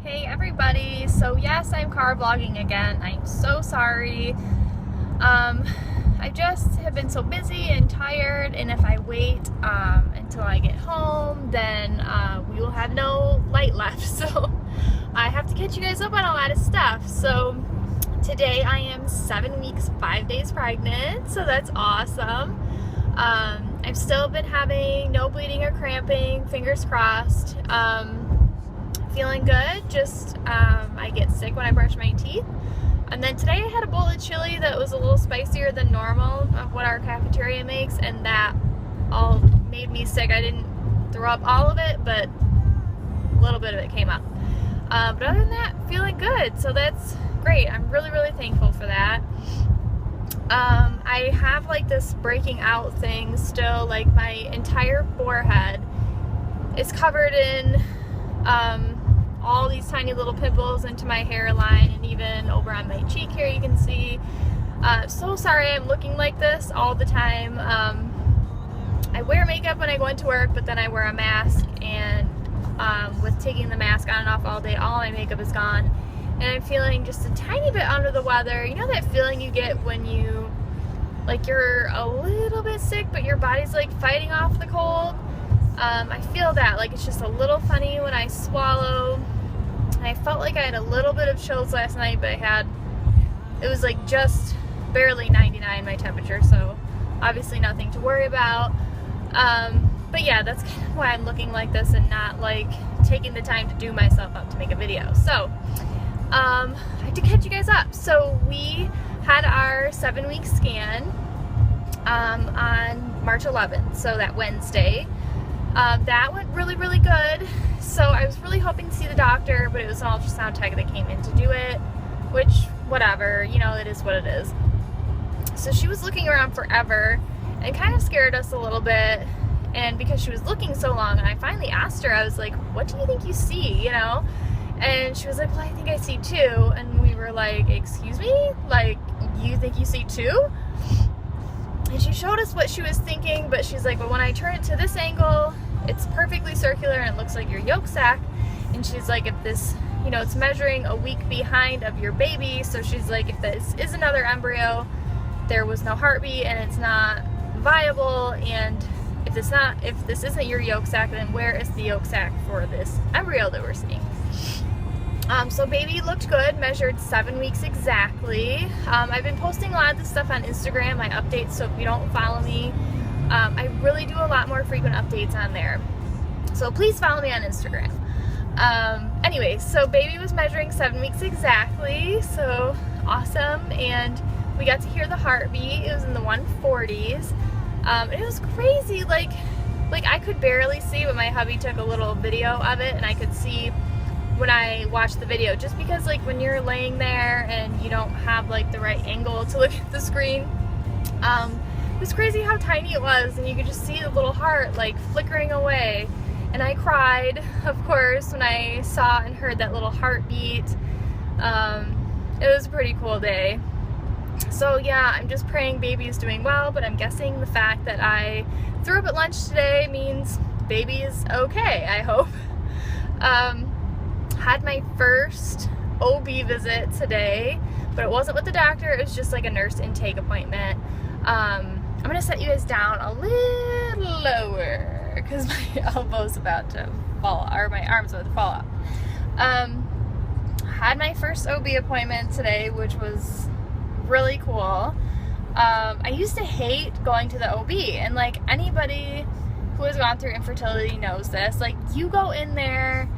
Hey everybody, so yes, I'm car vlogging again. I'm so sorry. I just have been so busy and tired, and if I wait until I get home, then we will have no light left. So I have to catch you guys up on a lot of stuff. So today I am 7 weeks, 5 days pregnant, so that's awesome. I've still been having no bleeding or cramping, fingers crossed. Feeling good, just I get sick when I brush my teeth. And then today I had a bowl of chili that was a little spicier than normal of what our cafeteria makes, and that all made me sick. I didn't throw up all of it, but a little bit of it came up. But other than that, feeling good, so that's great. I'm really, really thankful for that. I have like this breaking out thing still, like my entire forehead is covered in all these tiny little pimples into my hairline, and even over on my cheek here you can see. So sorry I'm looking like this all the time. I wear makeup when I go into work, but then I wear a mask, and with taking the mask on and off all day, all my makeup is gone, and I'm feeling just a tiny bit under the weather. You know that feeling you get when you, like, you're a little bit sick but your body's like fighting off the cold? I feel that, like it's just a little funny when I swallow. I felt like I had a little bit of chills last night, but it was like just barely 99 my temperature, so obviously nothing to worry about. But yeah, that's kind of why I'm looking like this and not like taking the time to do myself up to make a video. So I had to catch you guys up. So we had our 7-week scan on March 11th, so that Wednesday. That went really, really good. So I was really hoping to see the doctor, but it was an ultrasound tech that came in to do it, which, whatever, you know, it is what it is. So she was looking around forever and kind of scared us a little bit. And because she was looking so long, and I finally asked her, I was like, what do you think you see, you know? And she was like, well, I think I see 2. And we were like, excuse me? Like, you think you see 2? And she showed us what she was thinking, but she's like, but when I turn it to this angle, it's perfectly circular and it looks like your yolk sac. And she's like, if this, you know, it's measuring a week behind of your baby, so she's like, if this is another embryo, there was no heartbeat and it's not viable, and if this isn't your yolk sac, then where is the yolk sac for this embryo that we're seeing? So baby looked good, measured 7 weeks exactly. I've been posting a lot of this stuff on Instagram, my updates, so if you don't follow me, I really do a lot more frequent updates on there. So please follow me on Instagram. Anyway, so baby was measuring 7 weeks exactly, so awesome, and we got to hear the heartbeat. It was in the 140s. And it was crazy, like I could barely see, but my hubby took a little video of it, and I could see when I watched the video, just because like when you're laying there and you don't have like the right angle to look at the screen, it was crazy how tiny it was, and you could just see the little heart like flickering away. And I cried, of course, when I saw and heard that little heartbeat. It was a pretty cool day. So yeah, I'm just praying baby is doing well, but I'm guessing the fact that I threw up at lunch today means baby is okay, I hope. Had my first OB visit today, but it wasn't with the doctor, it was just like a nurse intake appointment. I'm gonna set you guys down a little lower because my elbow's about to fall, or my arm's about to fall off. Had my first OB appointment today, which was really cool. I used to hate going to the OB, and like anybody who has gone through infertility knows this. Like, you go in there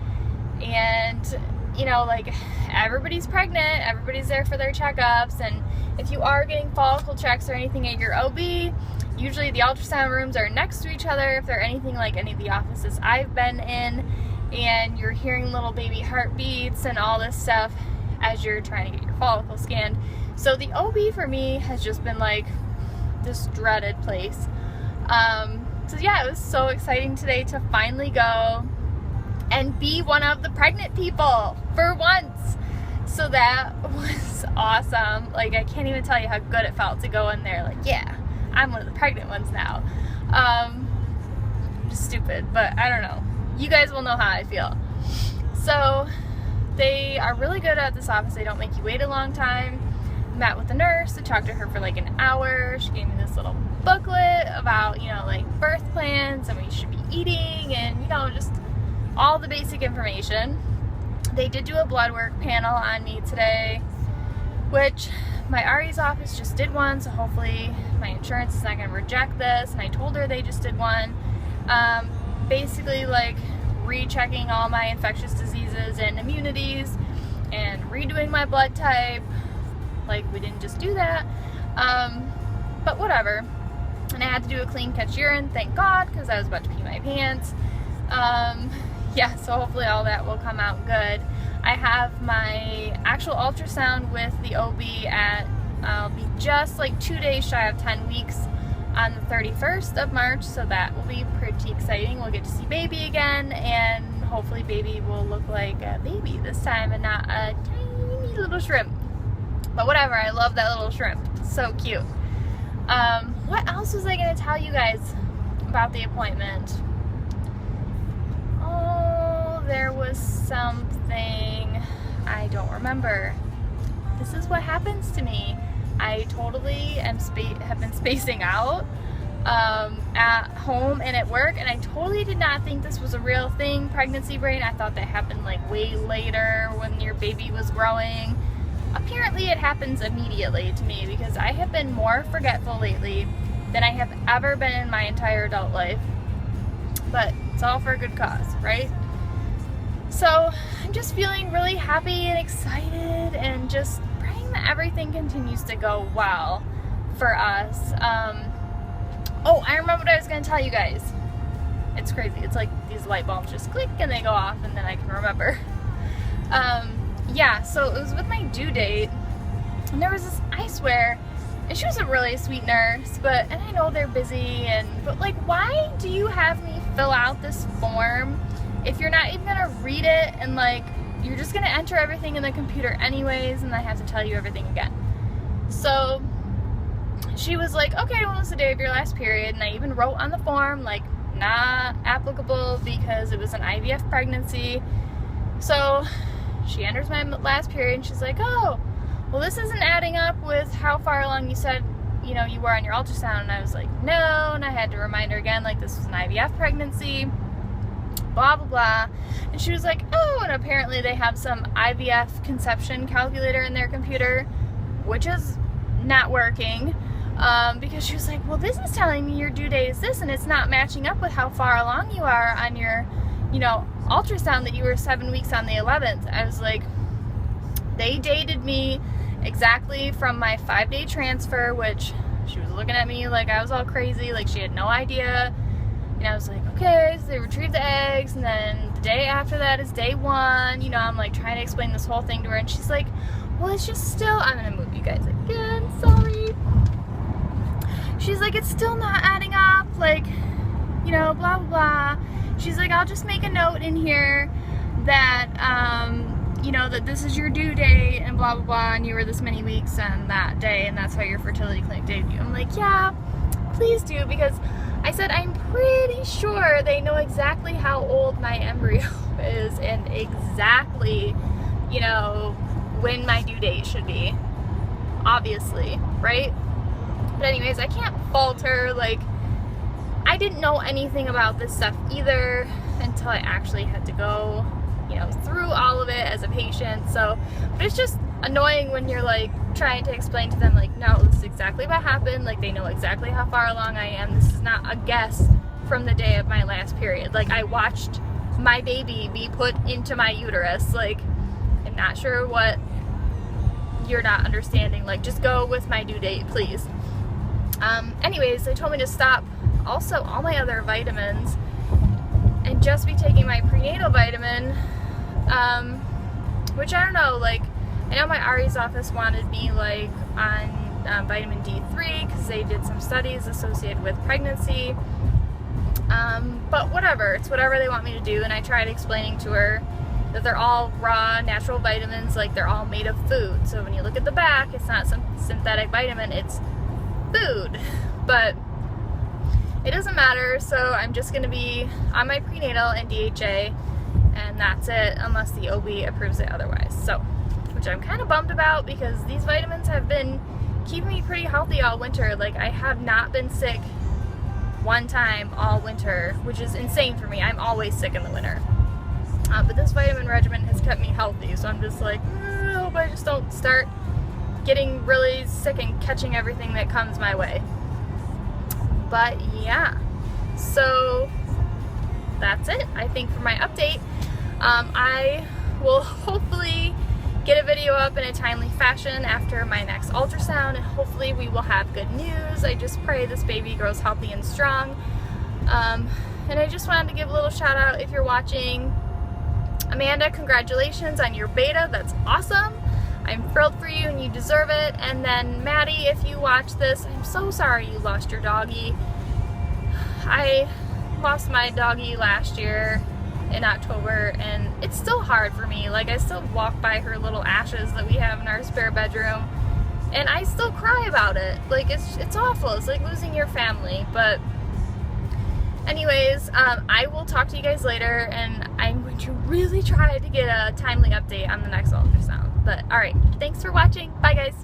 and, you know, like, everybody's pregnant, everybody's there for their checkups, and if you are getting follicle checks or anything at your OB, usually the ultrasound rooms are next to each other if they're anything like any of the offices I've been in, and you're hearing little baby heartbeats and all this stuff as you're trying to get your follicle scanned. So the OB for me has just been like this dreaded place. So yeah, it was so exciting today to finally go and be one of the pregnant people for once. So that was awesome. Like, I can't even tell you how good it felt to go in there like, yeah, I'm one of the pregnant ones now. Just stupid, but I don't know. You guys will know how I feel. So they are really good at this office. They don't make you wait a long time. Met with the nurse. I talked to her for like an hour. She gave me this little booklet about, you know, like birth plans and what you should be eating and, you know, just all the basic information. They did do a blood work panel on me today, which my RE's office just did one, so hopefully my insurance is not going to reject this. And I told her they just did one. Basically like rechecking all my infectious diseases and immunities and redoing my blood type. Like, we didn't just do that. But whatever. And I had to do a clean catch urine, thank God, because I was about to pee my pants. Yeah, so hopefully all that will come out good. I have my actual ultrasound with the OB at, I'll be just like 2 days shy of 10 weeks on the 31st of March, so that will be pretty exciting. We'll get to see baby again, and hopefully baby will look like a baby this time and not a tiny little shrimp. But whatever, I love that little shrimp. So cute. What else was I going to tell you guys about the appointment? Oh, there was something. I don't remember. This is what happens to me. I totally have been spacing out at home and at work, and I totally did not think this was a real thing, pregnancy brain. I thought that happened like way later when your baby was growing. Apparently it happens immediately to me because I have been more forgetful lately than I have ever been in my entire adult life. But it's all for a good cause, right? So I'm just feeling really happy and excited and just praying that everything continues to go well for us. Oh, I remember what I was going to tell you guys. It's crazy. It's like these light bulbs just click and they go off and then I can remember. Yeah, so it was with my due date, and there was this eyeswear, and she was a really sweet nurse, and I know they're busy, but like, why do you have me fill out this form if you're not even gonna read it, and like, you're just gonna enter everything in the computer anyways, and I have to tell you everything again. So she was like, okay, when was the day of your last period? And I even wrote on the form, like, not applicable because it was an IVF pregnancy. So she enters my last period and she's like, oh, well, this isn't adding up with how far along you said, you know, you were on your ultrasound. And I was like, no. And I had to remind her again, like, this was an IVF pregnancy, blah, blah, blah. And she was like, oh, and apparently they have some IVF conception calculator in their computer, which is not working, because she was like, well, this is telling me your due date is this, and it's not matching up with how far along you are on your, you know, ultrasound that you were 7 weeks on the 11th. I was like, they dated me exactly from my 5-day transfer, which she was looking at me like I was all crazy, like she had no idea. And I was like, okay, so they retrieved the eggs, and then the day after that is day 1. You know, I'm like trying to explain this whole thing to her, and she's like, well, it's just still, I'm gonna move you guys again, sorry. She's like, it's still not adding up, like, you know, blah, blah, blah. She's like, I'll just make a note in here that, you know, that this is your due date and blah, blah, blah, and you were this many weeks on that day, and that's how your fertility clinic dated you. I'm like, yeah, please do, because I said, I'm pretty sure they know exactly how old my embryo is and exactly, you know, when my due date should be, obviously, right? But anyways, I can't fault her. Like, I didn't know anything about this stuff either until I actually had to go, you know, through all of it as a patient. So, but it's just annoying when you're like trying to explain to them, like, no, this is exactly what happened. Like, they know exactly how far along I am. This is not a guess from the day of my last period. Like, I watched my baby be put into my uterus. Like, I'm not sure what you're not understanding. Like, just go with my due date, please. Anyways, they told me to stop also all my other vitamins and just be taking my prenatal vitamin, which I don't know, like, I know my RE's office wanted me like on vitamin D3 because they did some studies associated with pregnancy, but whatever, it's whatever they want me to do. And I tried explaining to her that they're all raw natural vitamins, like they're all made of food, so when you look at the back, it's not some synthetic vitamin, it's food. But it doesn't matter, so I'm just going to be on my prenatal and DHA, and that's it, unless the OB approves it otherwise. So, which I'm kind of bummed about, because these vitamins have been keeping me pretty healthy all winter. Like, I have not been sick one time all winter, which is insane for me. I'm always sick in the winter. But this vitamin regimen has kept me healthy, so I'm just like, I hope I just don't start getting really sick and catching everything that comes my way. But yeah, so that's it, I think, for my update. I will hopefully get a video up in a timely fashion after my next ultrasound, and hopefully we will have good news. I just pray this baby grows healthy and strong. And I just wanted to give a little shout out if you're watching. Amanda, congratulations on your beta. That's awesome. I'm thrilled for you and you deserve it. And then Maddie, if you watch this, I'm so sorry you lost your doggy. I lost my doggy last year in October, and it's still hard for me. Like, I still walk by her little ashes that we have in our spare bedroom, and I still cry about it. Like, it's awful. It's like losing your family. But anyways, I will talk to you guys later, and I'm going to really try to get a timely update on the next ultrasound. But alright, thanks for watching. Bye guys.